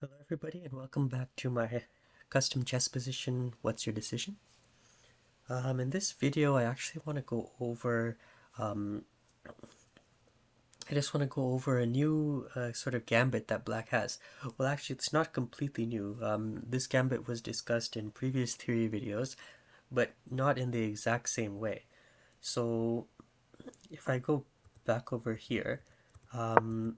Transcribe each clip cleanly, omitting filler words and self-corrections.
Hello everybody and welcome back to my custom chess position, What's Your Decision? In this video I actually want to go over um, a new sort of gambit that black has. Well, actually it's not completely new. This gambit was discussed in previous theory videos, but not in the exact same way. So if I go back over here, um,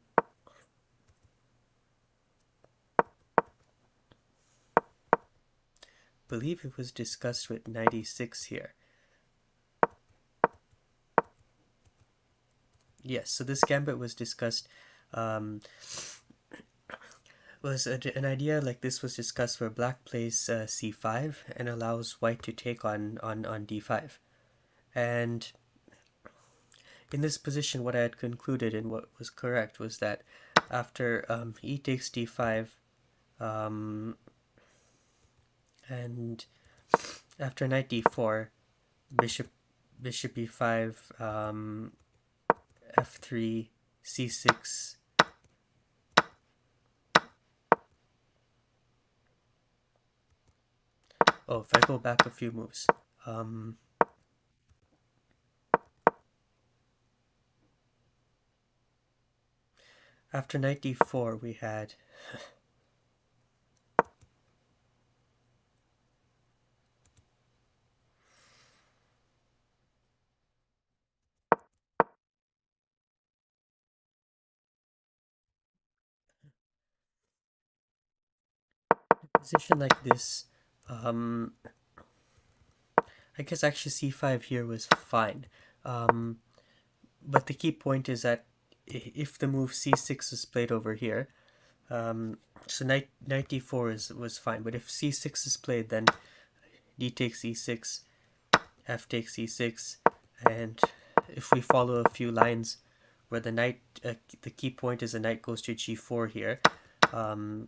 believe it was discussed with 96 here. Yes, so this gambit was discussed, um, an idea like this was discussed where black plays c5 and allows white to take on d5. And in this position, what I had concluded and what was correct was that after e takes d5, um, and after knight d4, bishop e5, f3, c6. Oh, if I go back a few moves, after knight d4 we had a position like this. um, I guess actually c5 here was fine. Um, but the key point is that if the move c6 is played over here, so knight d4 was fine. But if c6 is played, then d takes e6, f takes e6, and if we follow a few lines where the key point is the knight goes to g4 here. Um,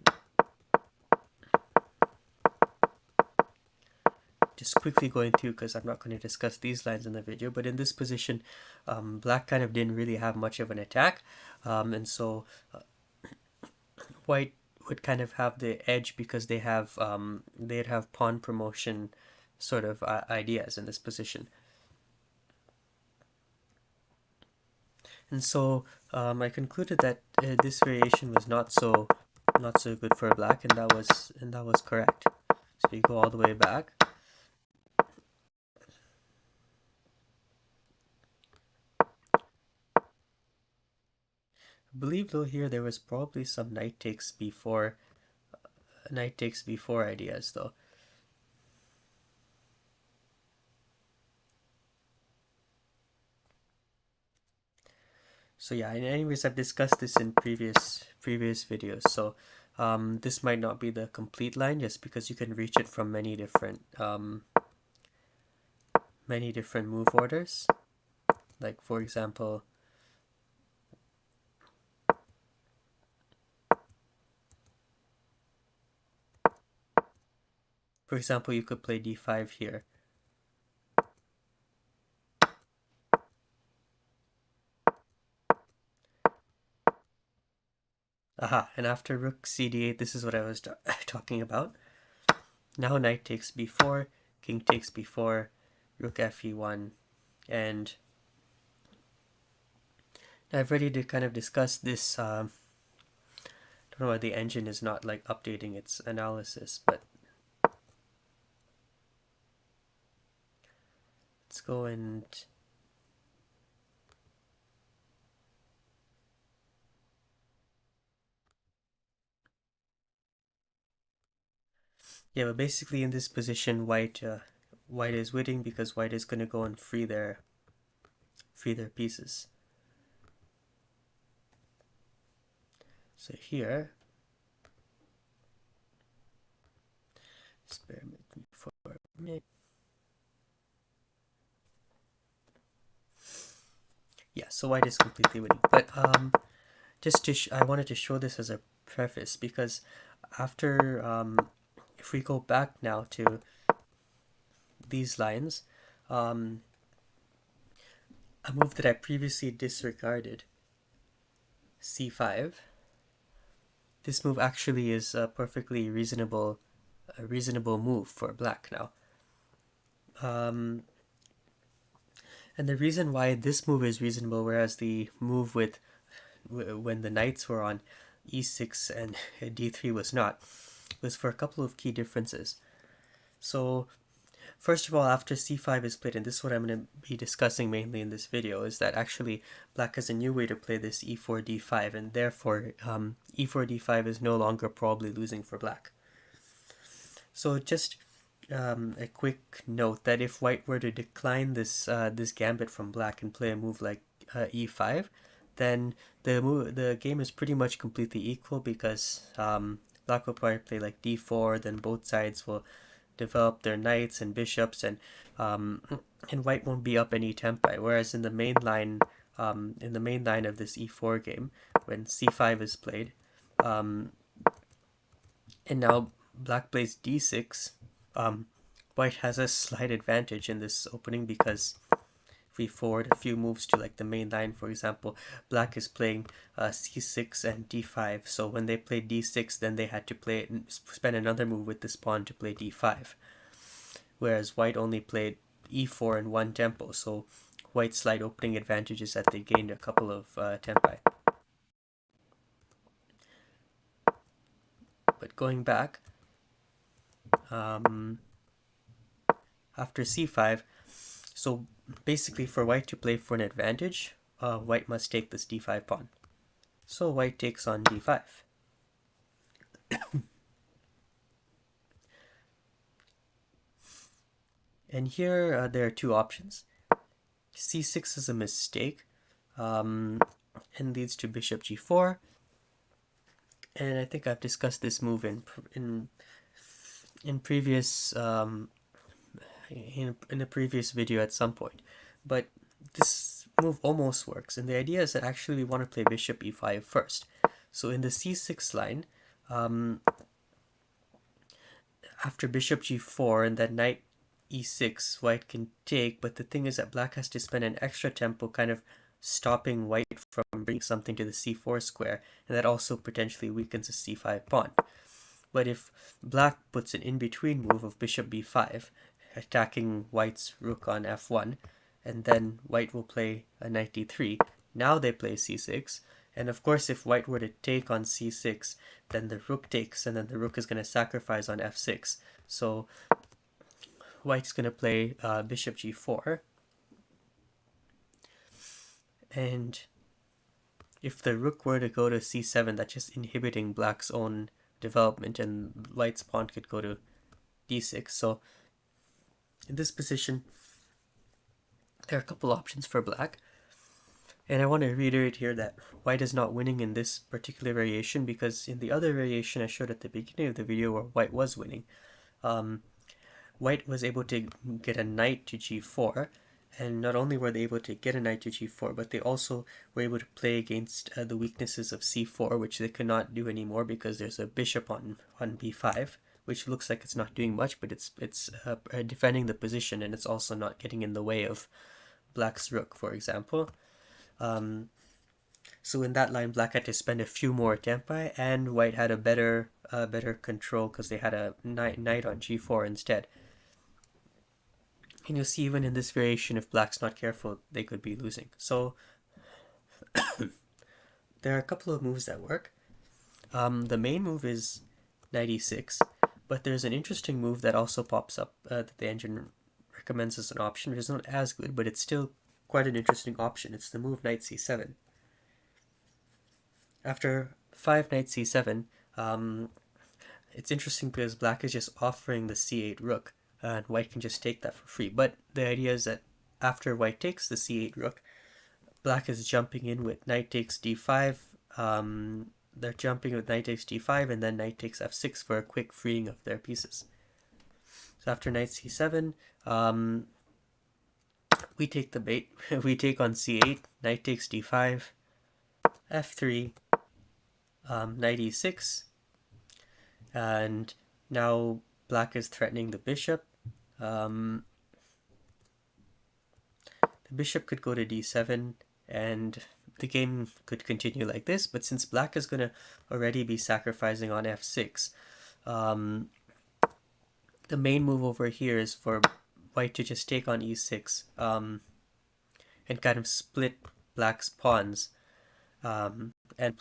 just quickly going through because I'm not going to discuss these lines in the video, but in this position, black kind of didn't really have much of an attack, and so white would kind of have the edge because they'd have pawn promotion sort of ideas in this position, and so I concluded that this variation was not so good for black, and that was correct. So you go all the way back. I believe though here there was probably some knight takes b4 ideas though. So yeah, anyways, I've discussed this in previous videos. So this might not be the complete line just because you can reach it from many different move orders. Like for example, you could play d5 here. Aha, and after rook cd8, this is what I was talking about. Now knight takes b4, king takes b4, rook fe1, and I've already kind of discussed this. Don't know why the engine is not like updating its analysis, but let's go and yeah, but basically in this position, white is winning because white is going to go and free their pieces. So here, experiment for a minute. Yeah, so white is completely winning. But I wanted to show this as a preface because after if we go back now to these lines, um, a move that I previously disregarded, c5, this move actually is a perfectly reasonable move for black now. Um, and the reason why this move is reasonable, whereas the move with when the knights were on e6 and d3 was not, was for a couple of key differences. So first of all, after c5 is played, and this is what I'm going to be discussing mainly in this video, is that actually black has a new way to play this e4 d5, and therefore e4 d5 is no longer probably losing for black. So just a quick note that if white were to decline this gambit from black and play a move like e5, then the game is pretty much completely equal, because black will probably play like d4, then both sides will develop their knights and bishops, um, and white won't be up any tempi. Whereas in the main line of this e4 game, when c5 is played, um, and now black plays d6, white has a slight advantage in this opening, because if we forward a few moves to like the main line, for example, black is playing c6 and d5, so when they played d6, then they had to play it and spend another move with this pawn to play d5, whereas white only played e4 in one tempo, so white's slight opening advantage is that they gained a couple of tempi. But going back, after c5, so basically for white to play for an advantage, white must take this d5 pawn. So white takes on d5. And here there are two options. c6 is a mistake and leads to bishop g4. And I think I've discussed this move in previous in a previous video at some point. But this move almost works, and the idea is that actually we want to play bishop e5 first. So in the c6 line, after bishop g4 and then knight e6, white can take, but the thing is that black has to spend an extra tempo kind of stopping white from bringing something to the c4 square, and that also potentially weakens the c5 pawn. But if black puts an in-between move of bishop b5, attacking white's rook on f1, and then white will play a knight d3, now they play c6, and of course if white were to take on c6, then the rook takes, and then the rook is going to sacrifice on f6. So white's going to play bishop g4, and if the rook were to go to c7, that's just inhibiting black's own development, and white's pawn could go to d6. So in this position, there are a couple options for black, and I want to reiterate here that white is not winning in this particular variation, because in the other variation I showed at the beginning of the video where white was winning, white was able to get a knight to g4, and not only were they able to get a knight to g4, but they also were able to play against the weaknesses of c4, which they could not do anymore because there's a bishop on b5, which looks like it's not doing much, but it's defending the position, and it's also not getting in the way of black's rook, for example. So in that line, black had to spend a few more tempi, and white had a better control because they had a knight on g4 instead. And you'll see even in this variation, if black's not careful, they could be losing. So there are a couple of moves that work. The main move is knight e6, but there's an interesting move that also pops up that the engine recommends as an option, which is not as good, but it's still quite an interesting option. It's the move knight c7. After 5 knight c7, it's interesting because black is just offering the c8 rook, and white can just take that for free. But the idea is that after white takes the c8 rook, black is jumping in with knight takes d5. They're jumping with knight takes d5 and then knight takes f6 for a quick freeing of their pieces. So after knight c7, we take the bait. We take on c8, knight takes d5, f3, knight e6, and now black is threatening the bishop. The bishop could go to d7, and the game could continue like this, but since black is going to already be sacrificing on f6, um, the main move over here is for white to just take on e6 and kind of split black's pawns and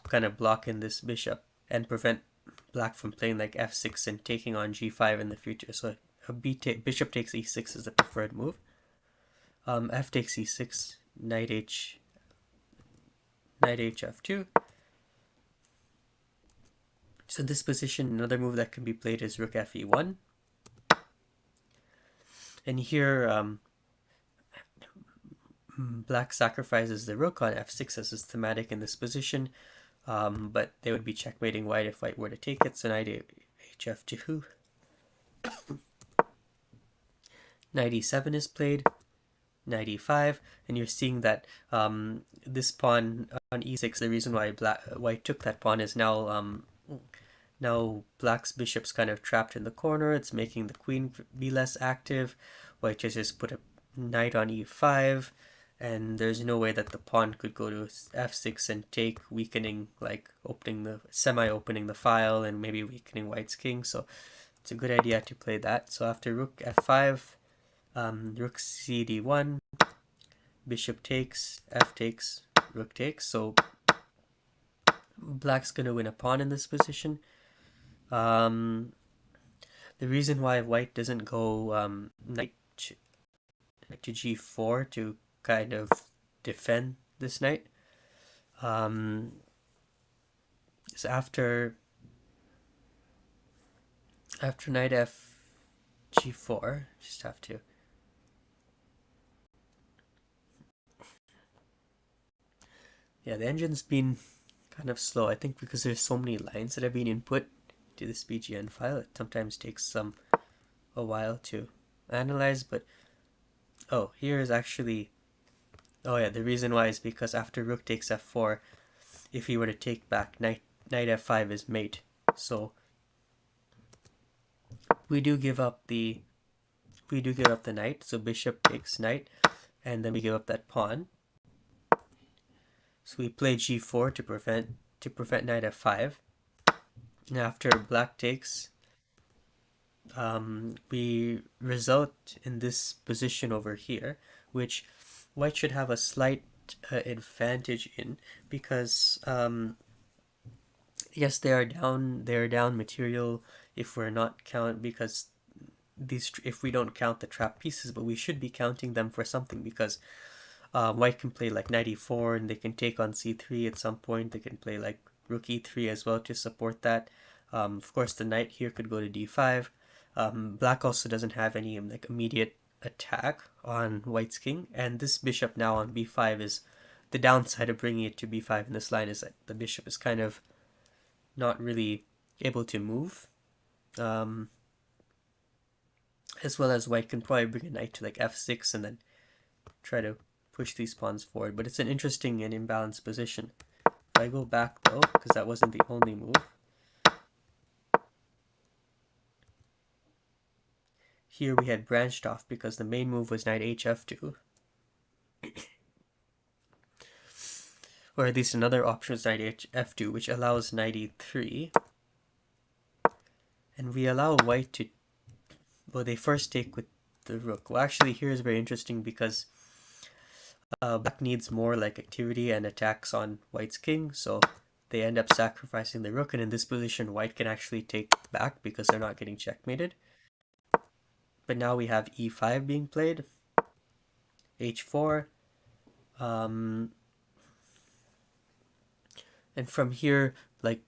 kind of block in this bishop and prevent black from playing like f6 and taking on g5 in the future. So a bishop takes e6 is the preferred move. F takes e6, knight h f2. So in this position, another move that can be played is rook fe1. And here, black sacrifices the rook on f6 as is thematic in this position, but they would be checkmating white if white were to take it. So knight hf2, knight e7 is played, knight e5, and you're seeing that this pawn on e6, the reason why white took that pawn is now black's bishop's kind of trapped in the corner. It's making the queen be less active. White just put a knight on e5, and there's no way that the pawn could go to f6 and take, weakening, like semi-opening the file and maybe weakening white's king. So it's a good idea to play that. So after rook f5, rook cd1, bishop takes, f takes, rook takes. So black's going to win a pawn in this position. The reason why white doesn't go knight to g4 to kind of defend this knight is after knight f g4, just have to the engine's been kind of slow, I think, because there's so many lines that have been input to this BGN file. It sometimes takes a while to analyze, but here is actually, the reason why is because after rook takes f4, if he were to take back, knight f5 is mate. So we do give up the knight, so bishop takes knight, and then we give up that pawn. So we play g4 to prevent knight f5. And after black takes, we result in this position over here, which white should have a slight advantage in, because yes, they are down material if we're not because if we don't count the trap pieces, but we should be counting them for something, because white can play like knight e4 and they can take on c3 at some point. They can play like rook e3 as well to support that. Of course, the knight here could go to d5. Black also doesn't have any like immediate attack on white's king, and this bishop now on b5 is the downside of bringing it to b5 in this line, is that the bishop is kind of not really able to move, as well as white can probably bring a knight to like f6 and then try to push these pawns forward. But it's an interesting and imbalanced position. If I go back though, because that wasn't the only move, here we had branched off because the main move was knight hf2, or at least another option is knight hf2, which allows knight e3, and we allow white to, well, they first take with the rook. Well, actually here is very interesting because black needs more like activity and attacks on white's king, so they end up sacrificing the rook, and in this position white can actually take back because they're not getting checkmated. But now we have e5 being played, h4, and from here, like,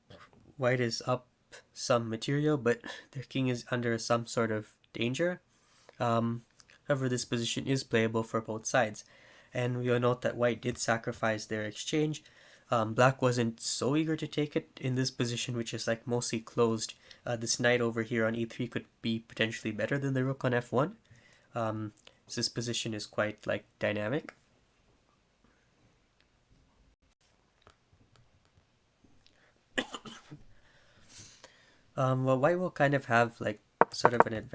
white is up some material, but their king is under some sort of danger. However, this position is playable for both sides, and we'll note that white did sacrifice their exchange. Black wasn't so eager to take it in this position, which is like mostly closed. This knight over here on e3 could be potentially better than the rook on f1. So this position is quite like dynamic. Well, white will kind of have like sort of an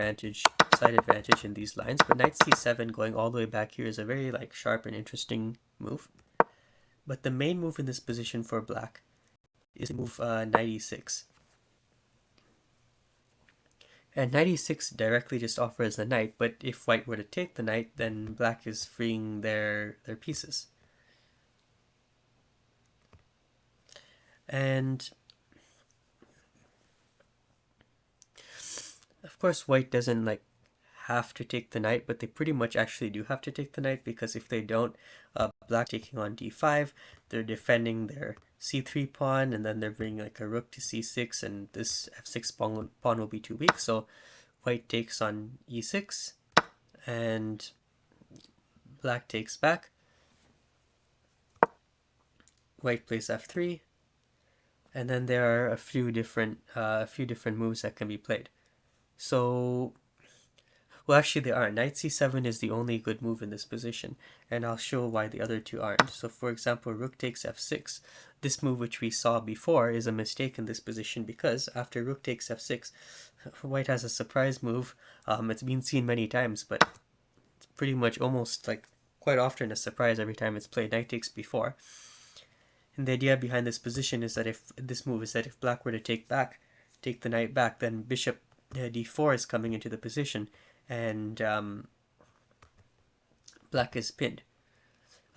slight advantage in these lines, but knight c7 going all the way back here is a very like sharp and interesting move. But the main move in this position for black is move knight e6. And knight e6 directly just offers the knight, but if white were to take the knight, then black is freeing their pieces. And of course white doesn't like have to take the knight, but they pretty much actually do have to take the knight, because if they don't, black taking on d5, they're defending their c3 pawn, and then they're bringing like a rook to c6, and this f6 pawn will be too weak, so white takes on e6, and black takes back. White plays f3, and then there are a few different moves that can be played. So, well, actually they aren't. Knight c7 is the only good move in this position, and I'll show why the other two aren't. So for example, rook takes f6. This move, which we saw before, is a mistake in this position, because after rook takes f6, white has a surprise move. It's been seen many times, but it's pretty much almost like quite often a surprise every time it's played. Knight takes b4. And the idea behind this position is that if black were to take the knight back, then bishop d4 is coming into the position, and black is pinned.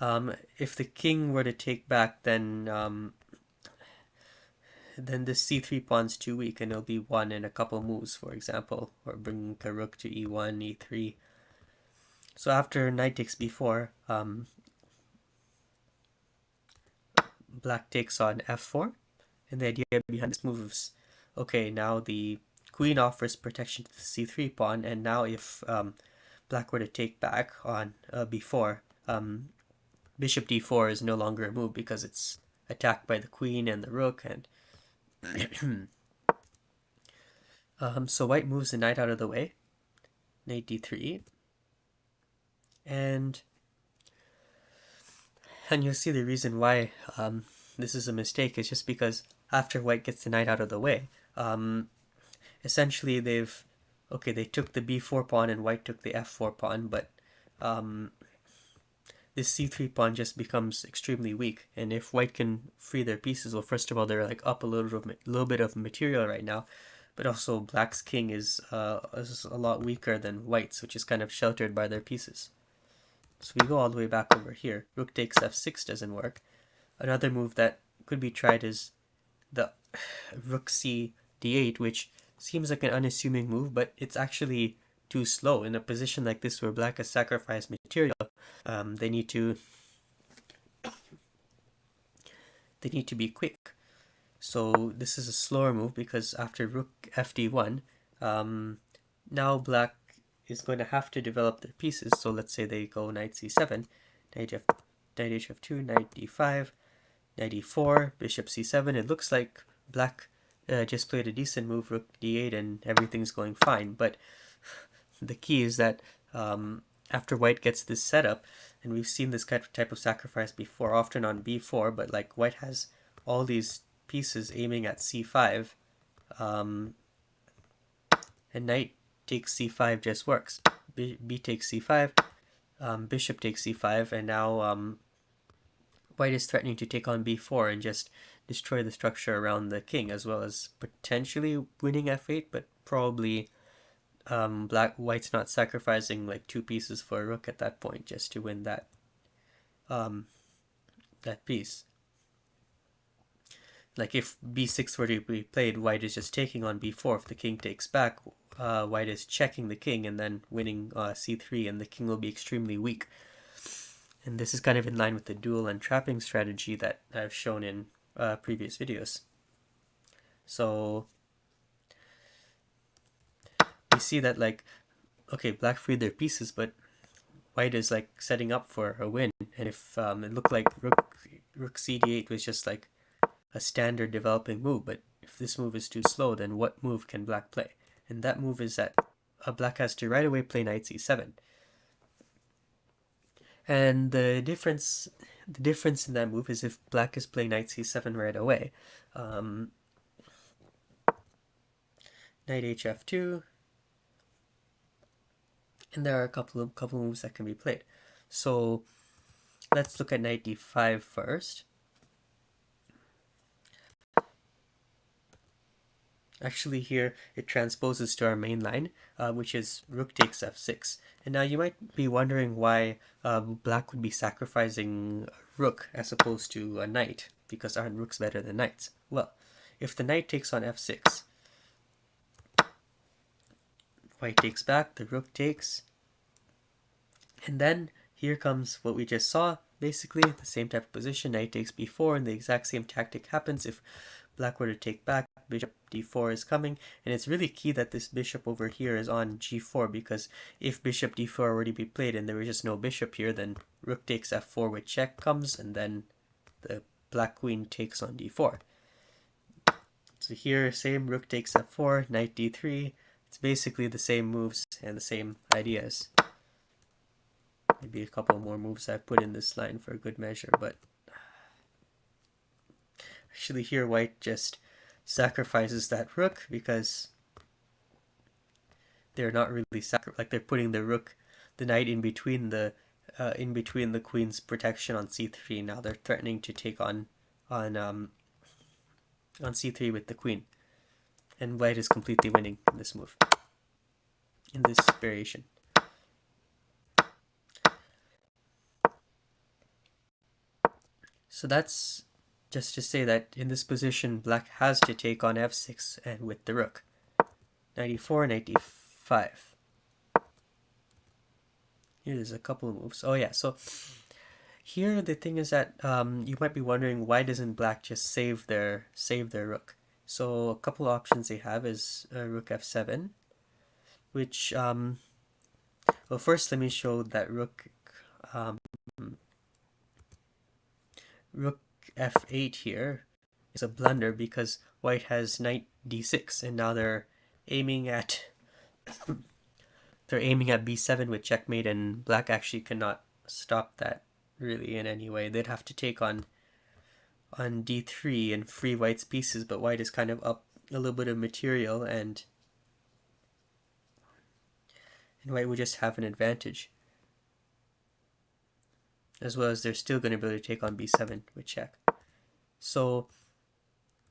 If the king were to take back, then this c3 pawn's too weak, and it'll be won in a couple moves, for example, or bringing a rook to e1, e3. So after knight takes b4, black takes on f4, and the idea behind this move is, okay, now the queen offers protection to the c3 pawn, and now if black were to take back on b4, bishop d4 is no longer a move, because it's attacked by the queen and the rook, and so white moves the knight out of the way, knight d3, and you'll see the reason why this is a mistake is just because after white gets the knight out of the way, essentially they took the b4 pawn and white took the f4 pawn, but this c3 pawn just becomes extremely weak, and if white can free their pieces, well, first of all, they're like up a little bit of material right now, but also black's king is a lot weaker than white's, which is kind of sheltered by their pieces. So we go all the way back over here. Rook takes f6 doesn't work. Another move that could be tried is the rook c d8, which seems like an unassuming move, but it's actually too slow. In a position like this where black has sacrificed material, they need to be quick. So this is a slower move, because after rook fd1, now black is going to have to develop their pieces. So let's say they go knight c7, knight hf2, knight d5, knight e4, bishop c7. It looks like black just played a decent move, rook d8, and everything's going fine. But the key is that after white gets this setup, and we've seen this type of sacrifice before, often on b4, but like white has all these pieces aiming at c5, and knight takes c5 just works. B takes c5, bishop takes c5, and now white is threatening to take on b4 and just destroy the structure around the king, as well as potentially winning f8, but probably white's not sacrificing like 2 pieces for a rook at that point just to win that piece. Like if b6 were to be played, white is just taking on b4. If the king takes back, white is checking the king and then winning c3, and the king will be extremely weak. And this is kind of in line with the duel and trapping strategy that I've shown in previous videos. So we see that, like, okay, black freed their pieces, but white is like setting up for a win. And if it looked like rook cd8 was just like a standard developing move, but if this move is too slow, then what move can black play? And that move is that black has to right away play knight c7. And the difference in that move is if black is playing knight c7 right away, knight hf2, and there are a couple moves that can be played. So let's look at knight d5 first. Actually here it transposes to our main line, which is rook takes f6. And now you might be wondering why black would be sacrificing a rook as opposed to a knight, because aren't rooks better than knights? Well, if the knight takes on f6, white takes back, the rook takes, and then here comes what we just saw, basically the same type of position, knight takes b4, and the exact same tactic happens if black were to take back, bishop d4 is coming, and it's really key that this bishop over here is on g4, because if bishop d4 were to be played and there was just no bishop here, then rook takes f4 with check comes, and then the black queen takes on d4. So here, same rook takes f4, knight d3, it's basically the same moves and the same ideas. Maybe a couple more moves I put in this line for a good measure, but actually here white just sacrifices that rook because they're not really like they're putting the rook, the knight in between the queen's protection on c3. Now they're threatening to take on on c3 with the queen, and white is completely winning in this move, in this variation. So that's just to say that in this position black has to take on f6 and with the rook. Knight e4, knight d5. Here's a couple of moves. Oh yeah, so here the thing is that you might be wondering why doesn't black just save their rook. So a couple options they have is rook f7, which well, first let me show that um, rook f8 here is a blunder because white has knight d6, and now they're aiming at b7 with checkmate, and black actually cannot stop that really in any way. They'd have to take on d3 and free white's pieces, but white is kind of up a little bit of material, and white would just have an advantage. As well as they're still going to be able to take on b7 with check. So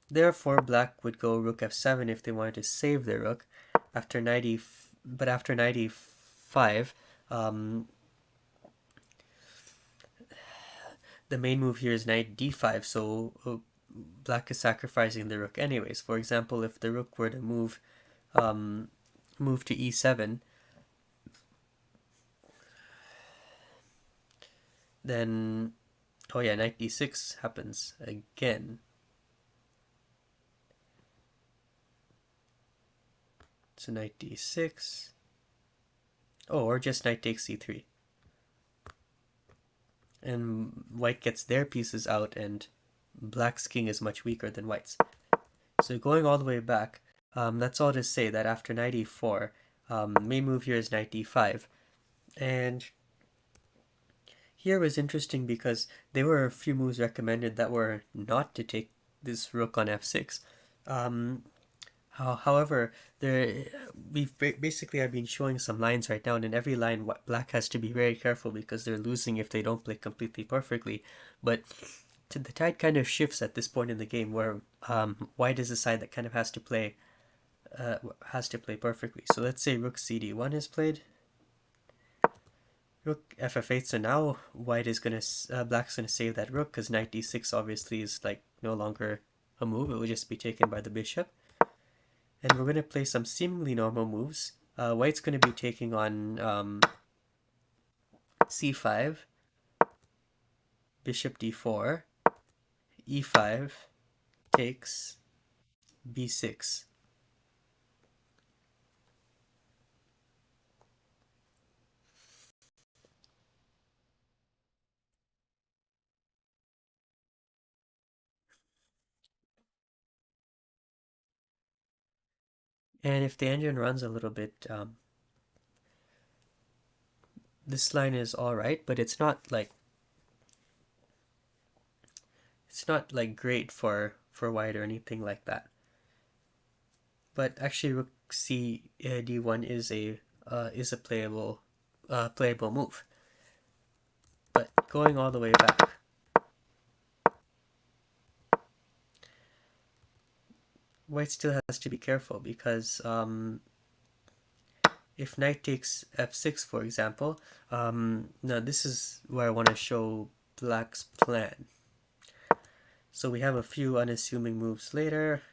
therefore black would go rook f7 if they wanted to save their rook. After knight but after knight e5, the main move here is knight d5, so black is sacrificing the rook anyways. For example, if the rook were to move to e7, then oh yeah, knight d6 happens again. So knight d6, oh, or just knight takes c3, and white gets their pieces out, and black's king is much weaker than white's. So going all the way back, that's all to say that after knight e4, main move here is knight d5, and here was interesting because there were a few moves recommended that were not to take this rook on f6. However, basically I've been showing some lines right now, and in every line black has to be very careful because they're losing if they don't play completely perfectly. But the tide kind of shifts at this point in the game where white is the side that kind of has to play perfectly. So let's say rook cd1 is played, rook ff8. So now white is gonna black's gonna save that rook because knight d6 obviously is like no longer a move; it will just be taken by the bishop. And we're gonna play some seemingly normal moves. White's gonna be taking on c5, bishop d4, e5 takes b6. And if the engine runs a little bit, this line is alright, but it's not like great for white or anything like that. But actually, rook c d1 is a playable move. But going all the way back, white still has to be careful because if knight takes f6, for example, now this is where I want to show black's plan. So we have a few unassuming moves later.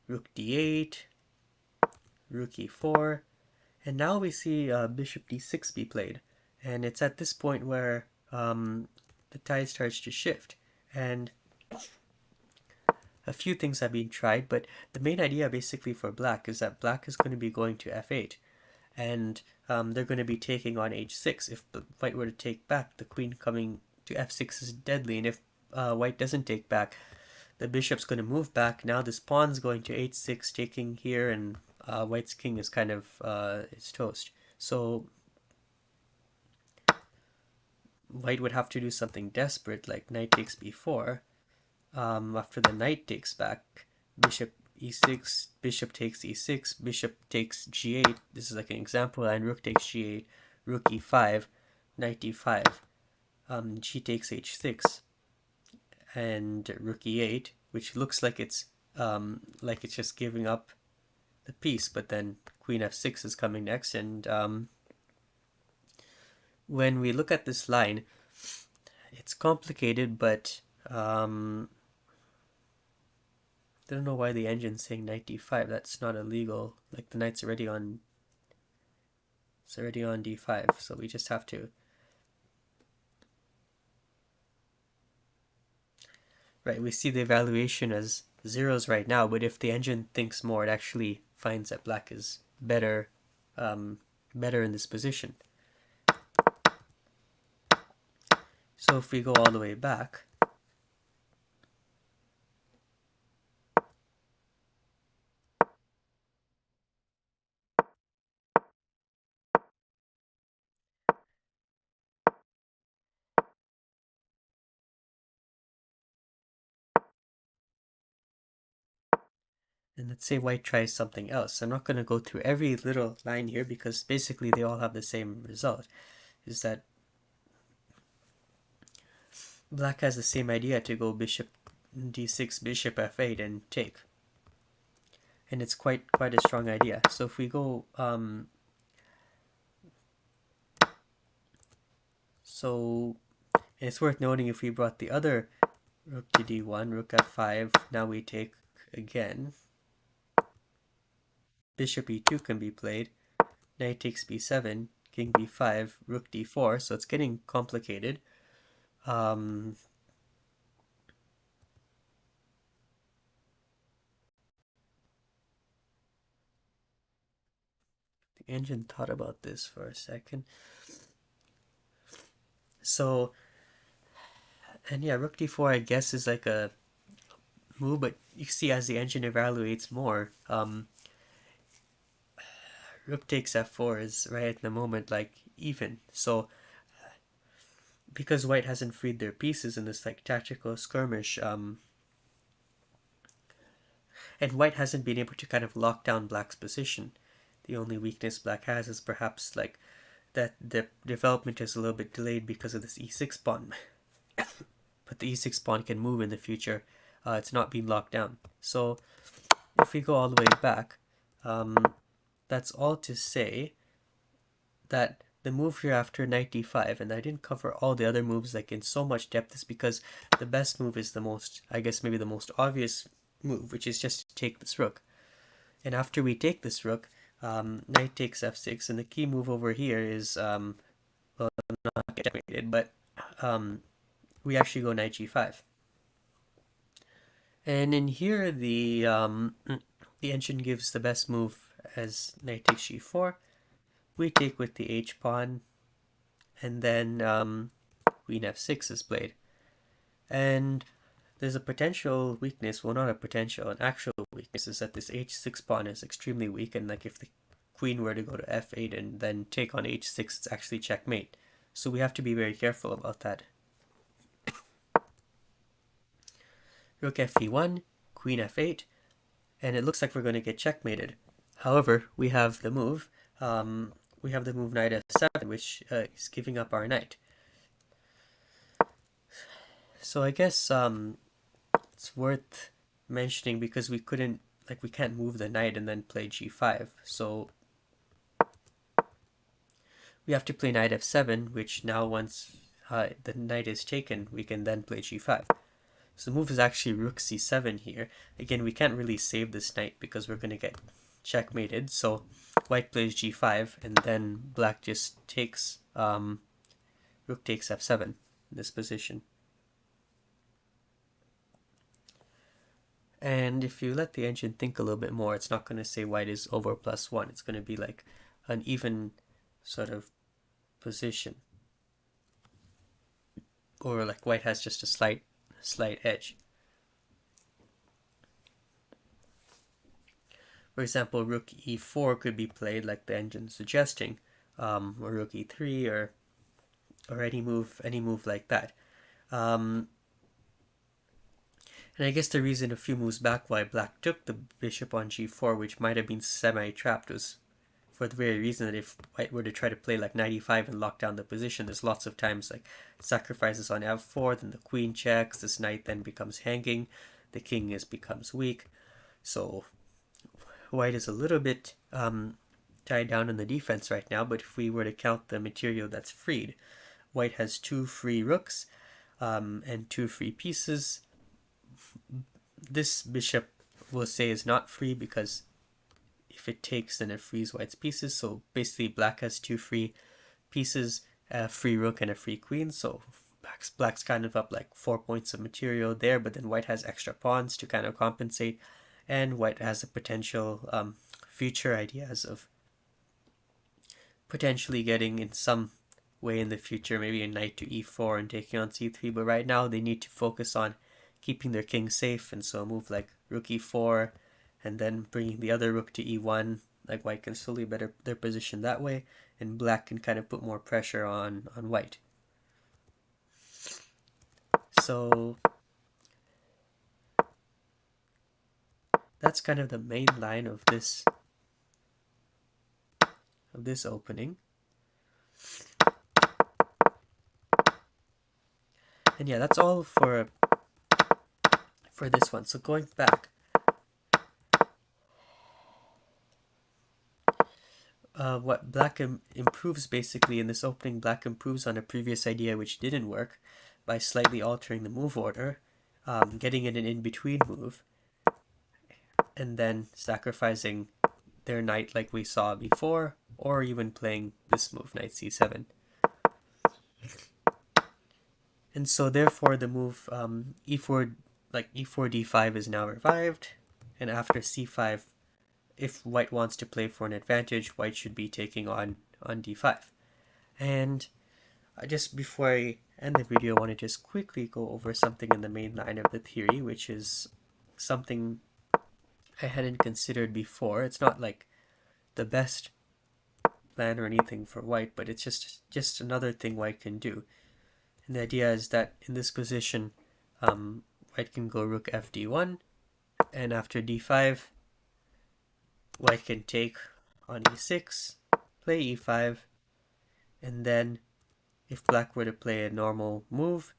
Rook d8, rook e4, and now we see bishop d6 be played. And it's at this point where the tide starts to shift. And a few things have been tried, but the main idea basically for black is that black is going to be going to f8. And they're going to be taking on h6. If the white were to take back, the queen coming to f6 is deadly. And if white doesn't take back, the bishop's going to move back. Now this pawn's going to h6, taking here, and white's king is kind of it's toast. So white would have to do something desperate, like knight takes b4. After the knight takes back, bishop e6, bishop takes e6, bishop takes g8. This is like an example, and rook takes g8, rook e5, knight e5, g takes h6, and rook e8, which looks like it's just giving up the piece, but then queen f6 is coming next. And when we look at this line, it's complicated, but I don't know why the engine's saying knight d5. That's not illegal. Like, the knight's already on, it's already on d5, so we just have to. Right, we see the evaluation as zeros right now, but if the engine thinks more, it actually finds that black is better, better in this position. So if we go all the way back, and let's say white tries something else. I'm not going to go through every little line here because basically they all have the same result, is that black has the same idea to go bishop d6, bishop f8, and take. And it's quite a strong idea. So if we go, so it's worth noting, if we brought the other rook to d1, rook f5, now we take again. Bishop e2 can be played, knight takes b7, king b5, rook d4, so it's getting complicated. The engine thought about this for a second. So, and yeah, rook d4 I guess is like a move, but you see as the engine evaluates more, rook takes f4 is right at the moment like even. So because white hasn't freed their pieces in this like tactical skirmish, and white hasn't been able to kind of lock down black's position. The only weakness black has is perhaps like that the development is a little bit delayed because of this e6 pawn. But the e6 pawn can move in the future. It's not being locked down. So if we go all the way back, that's all to say that the move here after knight d5, and I didn't cover all the other moves like in so much depth, is because the best move is the most, I guess maybe the most obvious move, which is just to take this rook. And after we take this rook, knight takes f6, and the key move over here is, well, not checkmated, but we actually go knight g5. And in here, the engine gives the best move as knight takes g4. We take with the h pawn, and then queen f6 is played. And there's a potential weakness, well, not a potential, an actual weakness, is that this h6 pawn is extremely weak, and like if the queen were to go to f8 and then take on h6, it's actually checkmate. So we have to be very careful about that. Rook fe1, queen f8, and it looks like we're going to get checkmated. However, we have the move, we have the move knight f7, which is giving up our knight. So I guess it's worth mentioning because we can't move the knight and then play g5. So we have to play knight f7, which now once the knight is taken, we can then play g5. So the move is actually rook c7 here. Again, we can't really save this knight because we're going to get checkmated. So white plays g5, and then black just takes rook takes f7 in this position. And if you let the engine think a little bit more, it's not going to say white is over +1. It's going to be like an even sort of position, or like white has just a slight edge. For example, rook e4 could be played like the engine suggesting, or rook e3, or any move like that. And I guess the reason a few moves back why black took the bishop on g4, which might have been semi-trapped, was for the very reason that if white were to try to play like knight e5 and lock down the position, there's lots of times like sacrifices on f4, then the queen checks, this knight then becomes hanging, the king becomes weak. So white is a little bit tied down in the defense right now, but if we were to count the material that's freed, white has 2 free rooks and 2 free pieces. This bishop we'll say is not free because if it takes, then it frees white's pieces. So basically black has 2 free pieces, a free rook and a free queen. So black's kind of up like 4 points of material there, but then white has extra pawns to kind of compensate, and white has a potential future ideas of potentially getting in some way in the future maybe a knight to e4 and taking on c3, but right now they need to focus on keeping their king safe, and so a move like rook e4 and then bringing the other rook to e1, like white can slowly better their position that way, and black can kind of put more pressure on white. So that's kind of the main line of this opening. And yeah, that's all for this one. So going back, what black improves basically in this opening, black improves on a previous idea which didn't work by slightly altering the move order, getting in an in-between move, and then sacrificing their knight like we saw before, or even playing this move, knight c7. And so therefore the move e4, like e4 d5 is now revived, and after c5, if white wants to play for an advantage, white should be taking on d5. And just before I end the video, I want to just quickly go over something in the main line of the theory, which is something I hadn't considered before. It's not like the best plan or anything for white, but it's just another thing white can do. And the idea is that in this position, white can go rook fd1, and after d5, white can take on e6, play e5, and then if black were to play a normal move,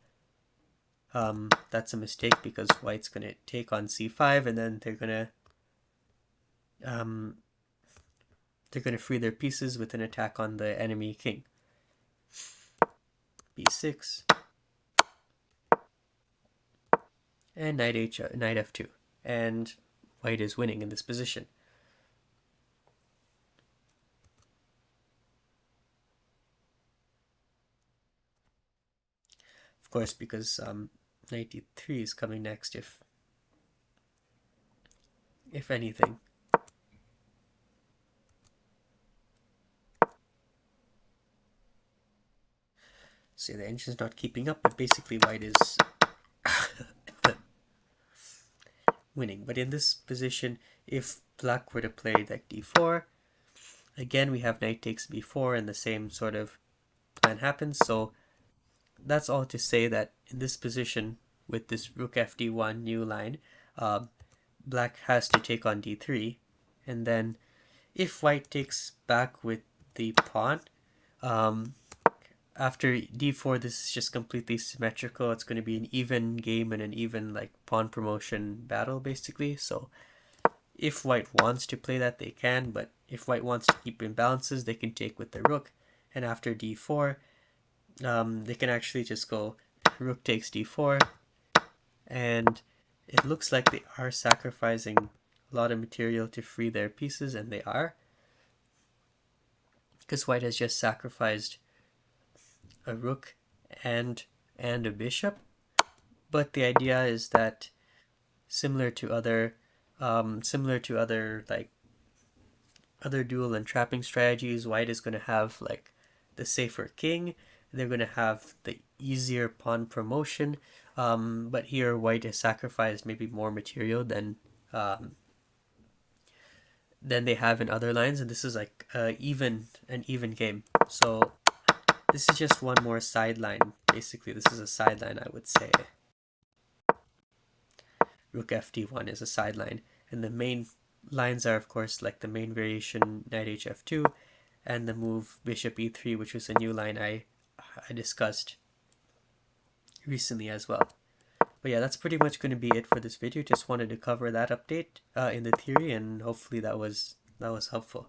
that's a mistake because white's going to take on c5, and then they're going to free their pieces with an attack on the enemy king. b6, and knight f2, and white is winning in this position. Of course, because knight d3 is coming next, if anything. So the engine's not keeping up, but basically white is winning. But in this position, if black were to play like d4, again we have knight takes b4, and the same sort of plan happens. So that's all to say that in this position, with this rook fd1 new line, black has to take on d3, and then if white takes back with the pawn. Um, After d4, this is just completely symmetrical. It's going to be an even game and an even like pawn promotion battle basically. So if white wants to play that, they can, but if white wants to keep imbalances, they can take with the rook. And after d4, they can actually just go rook takes d4, and it looks like they are sacrificing a lot of material to free their pieces, and they are, because white has just sacrificed a rook and a bishop. But the idea is that similar to other like other dual and trapping strategies, white is going to have like the safer king. They're going to have the easier pawn promotion, but here white has sacrificed maybe more material than they have in other lines, and this is like an even game. So this is just one more sideline. Basically, this is a sideline, I would say. Rook fd1 is a sideline, and the main lines are, of course, like the main variation knight hf2 and the move bishop e3, which was a new line I discussed recently as well. But yeah, that's pretty much going to be it for this video. Just wanted to cover that update in the theory, and hopefully that was helpful.